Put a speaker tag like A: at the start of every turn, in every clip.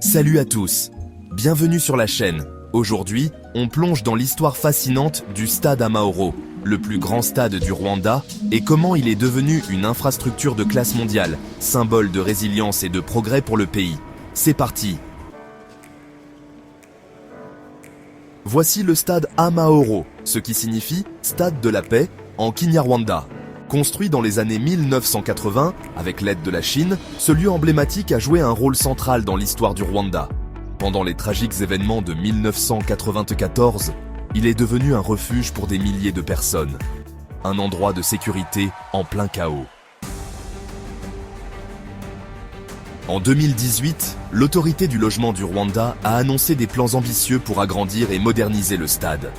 A: Salut à tous, bienvenue sur la chaîne. Aujourd'hui, on plonge dans l'histoire fascinante du stade Amahoro, le plus grand stade du Rwanda, et comment il est devenu une infrastructure de classe mondiale, symbole de résilience et de progrès pour le pays. C'est parti! Voici le stade Amahoro, ce qui signifie « stade de la paix » en Kinyarwanda. Construit dans les années 1980, avec l'aide de la Chine, ce lieu emblématique a joué un rôle central dans l'histoire du Rwanda. Pendant les tragiques événements de 1994, il est devenu un refuge pour des milliers de personnes. Un endroit de sécurité en plein chaos. En 2018, l'autorité du logement du Rwanda a annoncé des plans ambitieux pour agrandir et moderniser le stade.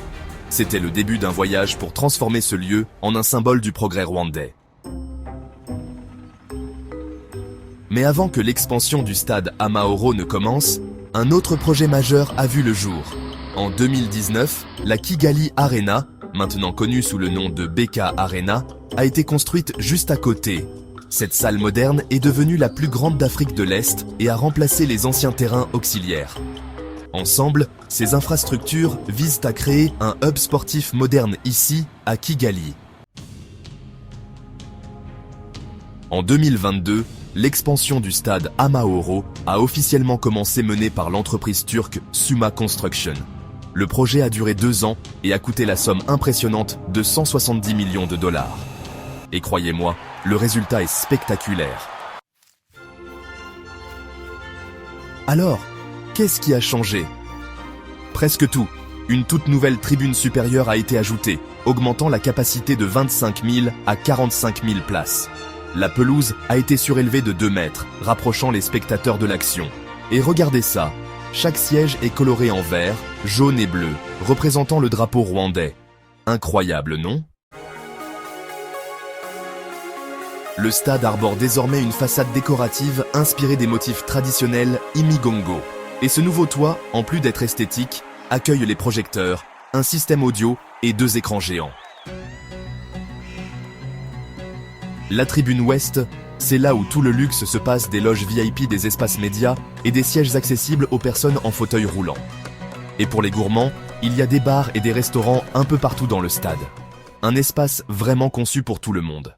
A: C'était le début d'un voyage pour transformer ce lieu en un symbole du progrès rwandais. Mais avant que l'expansion du stade Amahoro ne commence, un autre projet majeur a vu le jour. En 2019, la Kigali Arena, maintenant connue sous le nom de BK Arena, a été construite juste à côté. Cette salle moderne est devenue la plus grande d'Afrique de l'Est et a remplacé les anciens terrains auxiliaires. Ensemble, ces infrastructures visent à créer un hub sportif moderne ici, à Kigali. En 2022, l'expansion du stade Amahoro a officiellement commencé menée par l'entreprise turque Suma Construction. Le projet a duré 2 ans et a coûté la somme impressionnante de 170 millions de dollars. Et croyez-moi, le résultat est spectaculaire. Alors, qu'est-ce qui a changé? Presque tout. Une toute nouvelle tribune supérieure a été ajoutée, augmentant la capacité de 25 000 à 45 000 places. La pelouse a été surélevée de 2 mètres, rapprochant les spectateurs de l'action. Et regardez ça, chaque siège est coloré en vert, jaune et bleu, représentant le drapeau rwandais. Incroyable, non? Le stade arbore désormais une façade décorative inspirée des motifs traditionnels Imigongo. Et ce nouveau toit, en plus d'être esthétique, accueille les projecteurs, un système audio et 2 écrans géants. La tribune ouest, c'est là où tout le luxe se passe, des loges VIP, des espaces médias et des sièges accessibles aux personnes en fauteuil roulant. Et pour les gourmands, il y a des bars et des restaurants un peu partout dans le stade. Un espace vraiment conçu pour tout le monde.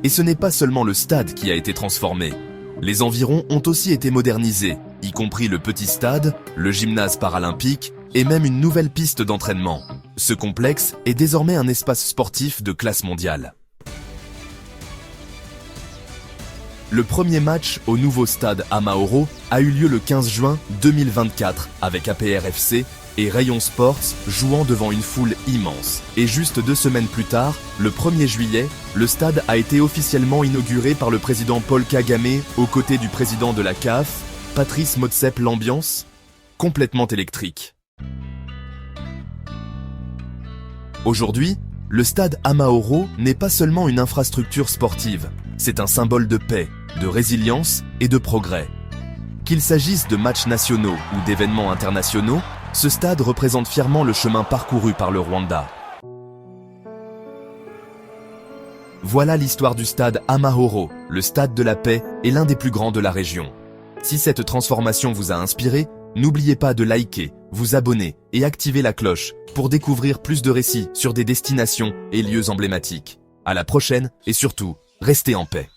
A: Et ce n'est pas seulement le stade qui a été transformé. Les environs ont aussi été modernisés, y compris le petit stade, le gymnase paralympique et même une nouvelle piste d'entraînement. Ce complexe est désormais un espace sportif de classe mondiale. Le premier match au nouveau stade Amahoro a eu lieu le 15 juin 2024 avec APR FC et Rayon Sports jouant devant une foule immense. Et juste 2 semaines plus tard, le 1er juillet, le stade a été officiellement inauguré par le président Paul Kagame aux côtés du président de la CAF, Patrice Motsepe. L'ambiance complètement électrique. Aujourd'hui, le stade Amahoro n'est pas seulement une infrastructure sportive, c'est un symbole de paix, de résilience et de progrès. Qu'il s'agisse de matchs nationaux ou d'événements internationaux, ce stade représente fièrement le chemin parcouru par le Rwanda. Voilà l'histoire du stade Amahoro, le stade de la paix et l'un des plus grands de la région. Si cette transformation vous a inspiré, n'oubliez pas de liker, vous abonner et activer la cloche pour découvrir plus de récits sur des destinations et lieux emblématiques. À la prochaine et surtout, restez en paix.